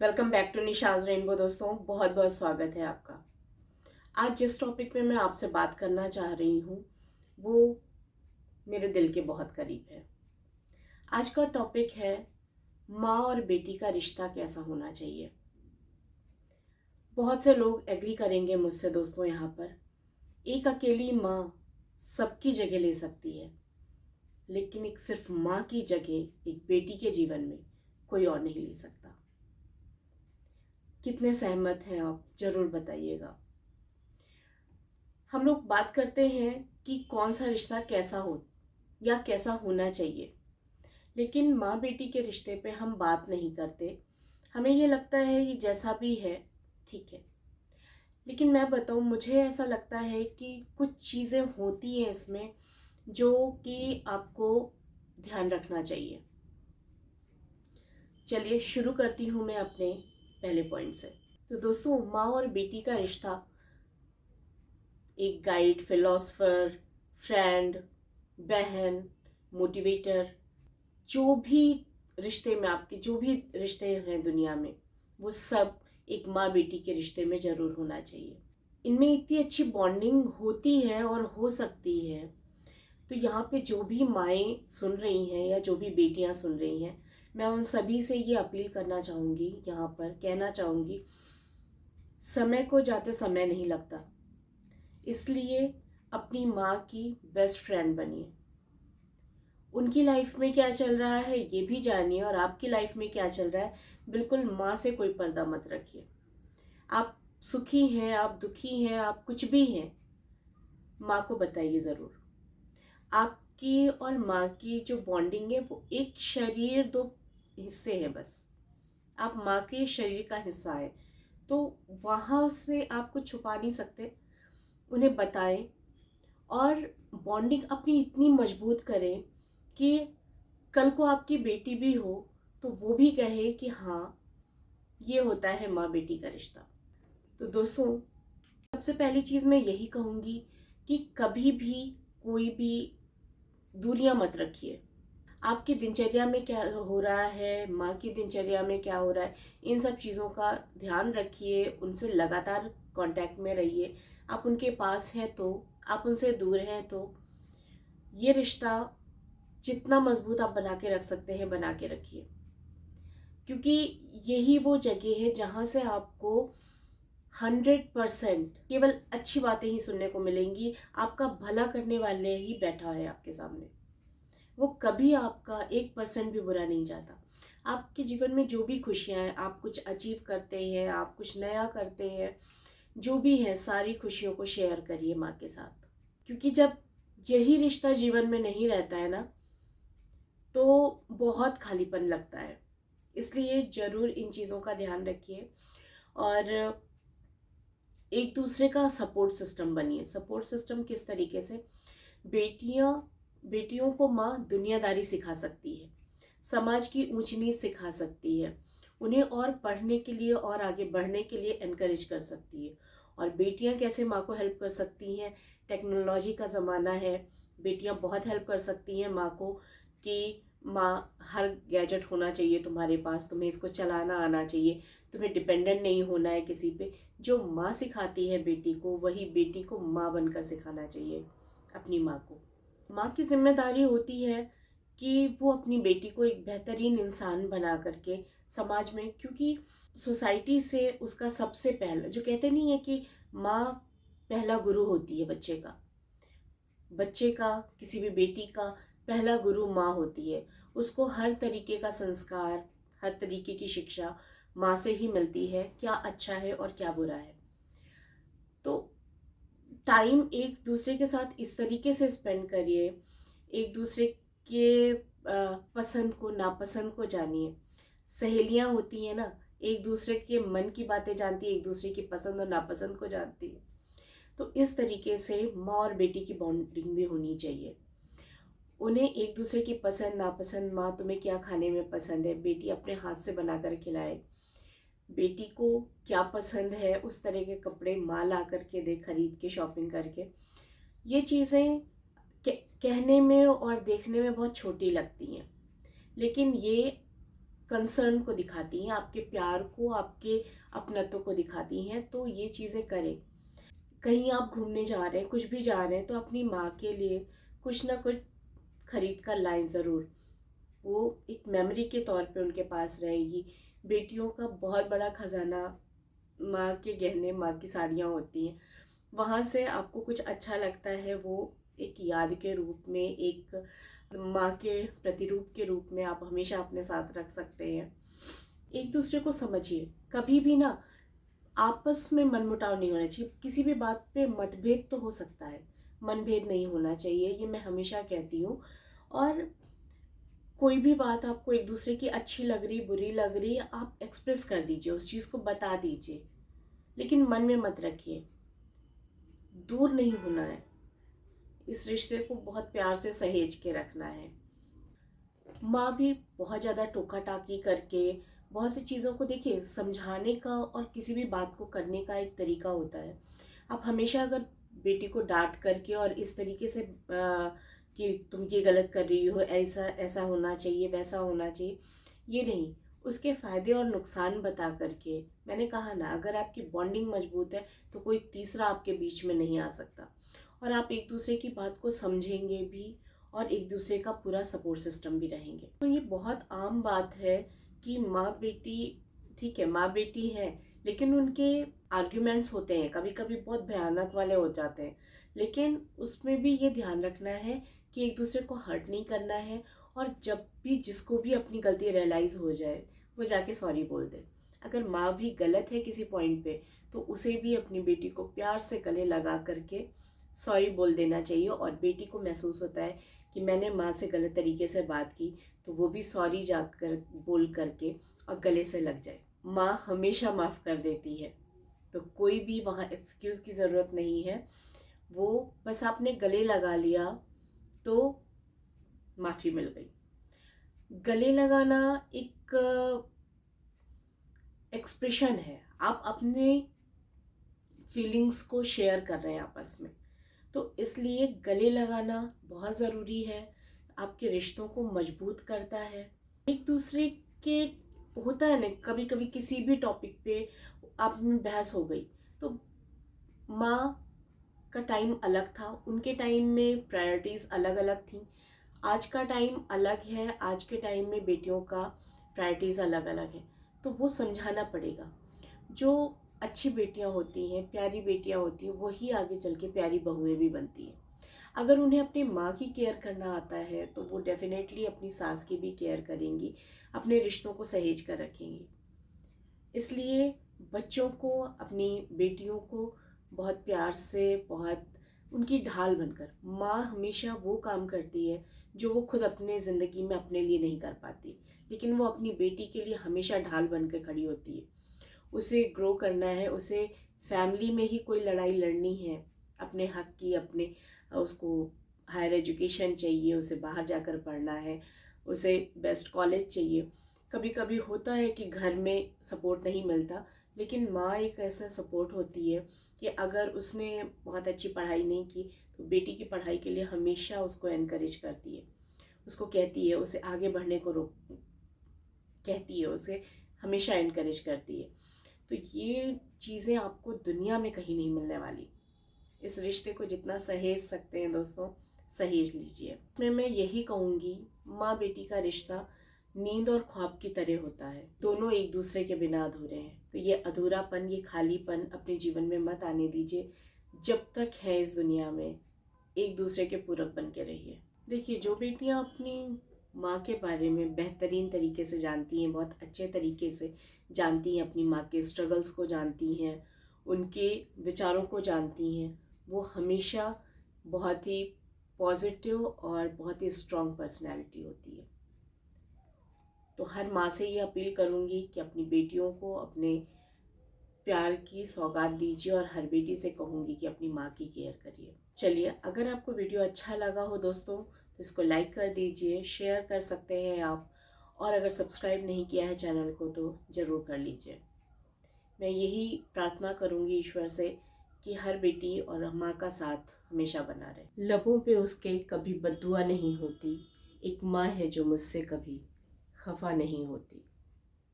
Welcome back to Nisha's rainbow. दोस्तों, बहुत बहुत स्वागत है आपका। आज जिस टॉपिक में मैं आपसे बात करना चाह रही हूँ वो मेरे दिल के बहुत करीब है। आज का टॉपिक है माँ और बेटी का रिश्ता कैसा होना चाहिए। बहुत से लोग एग्री करेंगे मुझसे दोस्तों। यहाँ पर एक अकेली माँ सबकी जगह ले सकती है, लेकिन एक सिर्फ माँ की जगह एक बेटी के जीवन में कोई और नहीं ले सकता। कितने सहमत हैं आप, जरूर बताइएगा। हम लोग बात करते हैं कि कौन सा रिश्ता कैसा हो या कैसा होना चाहिए, लेकिन माँ बेटी के रिश्ते पे हम बात नहीं करते। हमें ये लगता है कि जैसा भी है ठीक है। लेकिन मैं बताऊँ, मुझे ऐसा लगता है कि कुछ चीज़ें होती हैं इसमें जो कि आपको ध्यान रखना चाहिए। चलिए शुरू करती हूँ मैं अपने पहले पॉइंट से। तो दोस्तों, माँ और बेटी का रिश्ता एक गाइड, फिलोसफर, फ्रेंड, बहन, मोटिवेटर, जो भी रिश्ते में आपके जो भी रिश्ते हैं दुनिया में, वो सब एक माँ बेटी के रिश्ते में ज़रूर होना चाहिए। इनमें इतनी अच्छी बॉन्डिंग होती है और हो सकती है। तो यहाँ पे जो भी माएँ सुन रही हैं या जो भी बेटियाँ सुन रही हैं, मैं उन सभी से ये अपील करना चाहूँगी, यहाँ पर कहना चाहूँगी, समय को जाते समय नहीं लगता, इसलिए अपनी माँ की बेस्ट फ्रेंड बनिए। उनकी लाइफ में क्या चल रहा है ये भी जानिए, और आपकी लाइफ में क्या चल रहा है, बिल्कुल माँ से कोई पर्दा मत रखिए। आप सुखी हैं, आप दुखी हैं, आप कुछ भी हैं, माँ को बताइए ज़रूर। आपकी और माँ की जो बॉन्डिंग है वो एक शरीर दो हिस्से हैं बस। आप माँ के शरीर का हिस्सा है, तो वहाँ से आप कुछ छुपा नहीं सकते। उन्हें बताएं और बॉन्डिंग अपनी इतनी मजबूत करें कि कल को आपकी बेटी भी हो तो वो भी कहे कि हाँ, ये होता है माँ बेटी का रिश्ता। तो दोस्तों, सबसे पहली चीज़ मैं यही कहूँगी कि कभी भी कोई भी दूरियां मत रखिए। आपकी दिनचर्या में क्या हो रहा है, माँ की दिनचर्या में क्या हो रहा है, इन सब चीज़ों का ध्यान रखिए। उनसे लगातार कांटेक्ट में रहिए। आप उनके पास हैं तो, आप उनसे दूर हैं तो, ये रिश्ता जितना मजबूत आप बना के रख सकते हैं बना के रखिए, क्योंकि यही वो जगह है जहाँ से आपको 100% केवल अच्छी बातें ही सुनने को मिलेंगी। आपका भला करने वाले ही बैठा है आपके सामने। वो कभी आपका 1% भी बुरा नहीं चाहता। आपके जीवन में जो भी खुशियाँ हैं, आप कुछ अचीव करते हैं, आप कुछ नया करते हैं, जो भी है सारी खुशियों को शेयर करिए माँ के साथ। क्योंकि जब यही रिश्ता जीवन में नहीं रहता है ना, तो बहुत खालीपन लगता है। इसलिए ज़रूर इन चीज़ों का ध्यान रखिए और एक दूसरे का सपोर्ट सिस्टम बनिए। सपोर्ट सिस्टम किस तरीके से? बेटियां बेटियों को माँ दुनियादारी सिखा सकती है, समाज की ऊंच नीच सिखा सकती है, उन्हें और पढ़ने के लिए और आगे बढ़ने के लिए एनकरेज कर सकती है। और बेटियां कैसे माँ को हेल्प कर सकती हैं? टेक्नोलॉजी का ज़माना है, बेटियां बहुत हेल्प कर सकती हैं माँ को कि माँ, हर गैजेट होना चाहिए तुम्हारे पास, तुम्हें इसको चलाना आना चाहिए, तुम्हें डिपेंडेंट नहीं होना है किसी पे। जो माँ सिखाती है बेटी को, वही बेटी को माँ बनकर सिखाना चाहिए अपनी माँ को। माँ की जिम्मेदारी होती है कि वो अपनी बेटी को एक बेहतरीन इंसान बना करके समाज में, क्योंकि सोसाइटी से उसका सबसे पहला, जो कहते नहीं है कि माँ पहला गुरु होती है बच्चे का, किसी भी बेटी का पहला गुरु माँ होती है। उसको हर तरीके का संस्कार, हर तरीके की शिक्षा माँ से ही मिलती है, क्या अच्छा है और क्या बुरा है। तो टाइम एक दूसरे के साथ इस तरीके से स्पेंड करिए, एक दूसरे के पसंद को नापसंद को जानिए। सहेलियां होती हैं ना, एक दूसरे के मन की बातें जानती है, एक दूसरे की पसंद और नापसंद को जानती है। तो इस तरीके से माँ और बेटी की बॉन्डिंग भी होनी चाहिए। उन्हें एक दूसरे की पसंद नापसंद, माँ तुम्हें क्या खाने में पसंद है, बेटी अपने हाथ से बनाकर खिलाए। बेटी को क्या पसंद है उस तरह के कपड़े माँ ला करके दे, खरीद के, शॉपिंग करके। ये चीज़ें कहने में और देखने में बहुत छोटी लगती हैं, लेकिन ये कंसर्न को दिखाती हैं, आपके प्यार को, आपके अपनत्व को दिखाती हैं। तो ये चीज़ें करें। कहीं आप घूमने जा रहे हैं, कुछ भी जा रहे हैं, तो अपनी माँ के लिए कुछ ना कुछ खरीद कर लाएं ज़रूर। वो एक मेमोरी के तौर पे उनके पास रहेगी। बेटियों का बहुत बड़ा खजाना माँ के गहने, माँ की साड़ियाँ होती हैं। वहाँ से आपको कुछ अच्छा लगता है, वो एक याद के रूप में, एक माँ के प्रतिरूप के रूप में आप हमेशा अपने साथ रख सकते हैं। एक दूसरे को समझिए। कभी भी ना आपस में मनमुटाव नहीं होना चाहिए। किसी भी बात पे मतभेद तो हो सकता है, मनभेद नहीं होना चाहिए, ये मैं हमेशा कहती हूँ। और कोई भी बात आपको एक दूसरे की अच्छी लग रही, बुरी लग रही, आप एक्सप्रेस कर दीजिए, उस चीज़ को बता दीजिए, लेकिन मन में मत रखिए। दूर नहीं होना है, इस रिश्ते को बहुत प्यार से सहेज के रखना है। माँ भी बहुत ज़्यादा टोका टाकी करके बहुत सी चीज़ों को, देखिए, समझाने का और किसी भी बात को करने का एक तरीका होता है। आप हमेशा अगर बेटी को डांट करके और इस तरीके से कि तुम ये गलत कर रही हो, ऐसा ऐसा होना चाहिए, वैसा होना चाहिए, ये नहीं। उसके फ़ायदे और नुकसान बता करके, मैंने कहा ना, अगर आपकी बॉन्डिंग मजबूत है तो कोई तीसरा आपके बीच में नहीं आ सकता, और आप एक दूसरे की बात को समझेंगे भी और एक दूसरे का पूरा सपोर्ट सिस्टम भी रहेंगे। तो ये बहुत आम बात है कि माँ बेटी, ठीक है, माँ बेटी है, लेकिन उनके आर्ग्यूमेंट्स होते हैं, कभी कभी बहुत भयानक वाले हो जाते हैं, लेकिन उसमें भी ये ध्यान रखना है कि एक दूसरे को हर्ट नहीं करना है। और जब भी जिसको भी अपनी गलती रियलाइज़ हो जाए, वो जाके सॉरी बोल दे। अगर माँ भी गलत है किसी पॉइंट पे, तो उसे भी अपनी बेटी को प्यार से गले लगा करके सॉरी बोल देना चाहिए। और बेटी को महसूस होता है कि मैंने माँ से गलत तरीके से बात की, तो वो भी सॉरी जाकर बोल करके और गले से लग जाए। माँ हमेशा माफ़ कर देती है, तो कोई भी वहाँ एक्सक्यूज़ की ज़रूरत नहीं है। वो बस आपने गले लगा लिया तो माफ़ी मिल गई। गले लगाना एक एक्सप्रेशन है, आप अपने फीलिंग्स को शेयर कर रहे हैं आपस में, तो इसलिए गले लगाना बहुत ज़रूरी है। आपके रिश्तों को मजबूत करता है। एक दूसरे के, होता है ना, कभी कभी किसी भी टॉपिक पे आप में बहस हो गई, तो माँ का टाइम अलग था, उनके टाइम में प्रायोरिटीज़ अलग अलग थी। आज का टाइम अलग है, आज के टाइम में बेटियों का प्रायोरिटीज़ अलग अलग है, तो वो समझाना पड़ेगा। जो अच्छी बेटियां होती हैं, प्यारी बेटियां होती हैं, वही आगे चल के प्यारी बहुएं भी बनती हैं। अगर उन्हें अपनी माँ की केयर करना आता है, तो वो डेफिनेटली अपनी सास की भी केयर करेंगी, अपने रिश्तों को सहेज कर रखेंगी। इसलिए बच्चों को, अपनी बेटियों को बहुत प्यार से, बहुत उनकी ढाल बनकर, माँ हमेशा वो काम करती है जो वो खुद अपने ज़िंदगी में अपने लिए नहीं कर पाती, लेकिन वो अपनी बेटी के लिए हमेशा ढाल बनकर खड़ी होती है। उसे ग्रो करना है, उसे फैमिली में ही कोई लड़ाई लड़नी है अपने हक की, अपने उसको हायर एजुकेशन चाहिए, उसे बाहर जाकर पढ़ना है, उसे बेस्ट कॉलेज चाहिए। कभी कभी होता है कि घर में सपोर्ट नहीं मिलता, लेकिन माँ एक ऐसा सपोर्ट होती है कि अगर उसने बहुत अच्छी पढ़ाई नहीं की, तो बेटी की पढ़ाई के लिए हमेशा उसको एनकरेज करती है, उसको कहती है, उसे आगे बढ़ने को रोक कहती है, उसे हमेशा एनकरेज करती है। तो ये चीज़ें आपको दुनिया में कहीं नहीं मिलने वाली। इस रिश्ते को जितना सहेज सकते हैं दोस्तों, सहेज लीजिए। मैं यही कहूँगी, माँ बेटी का रिश्ता नींद और ख्वाब की तरह होता है, दोनों एक दूसरे के बिना अधूरे हैं। तो ये अधूरापन, ये खालीपन अपने जीवन में मत आने दीजिए। जब तक है इस दुनिया में, एक दूसरे के पूरक बन के रहिए। देखिए, जो बेटियाँ अपनी माँ के बारे में बेहतरीन तरीके से जानती हैं, बहुत अच्छे तरीके से जानती हैं, अपनी माँ के स्ट्रगल्स को जानती हैं, उनके विचारों को जानती हैं, वो हमेशा बहुत ही पॉजिटिव और बहुत ही स्ट्रॉन्ग पर्सनैलिटी होती है। तो हर माँ से ये अपील करूँगी कि अपनी बेटियों को अपने प्यार की सौगात दीजिए, और हर बेटी से कहूँगी कि अपनी माँ की केयर करिए। चलिए, अगर आपको वीडियो अच्छा लगा हो दोस्तों, तो इसको लाइक कर दीजिए, शेयर कर सकते हैं आप, और अगर सब्सक्राइब नहीं किया है चैनल को तो ज़रूर कर लीजिए। मैं यही प्रार्थना करूँगी ईश्वर से कि हर बेटी और माँ का साथ हमेशा बना रहे। लबों पे उसके कभी बद्दुआ नहीं होती, एक माँ है जो मुझसे कभी खफा नहीं होती।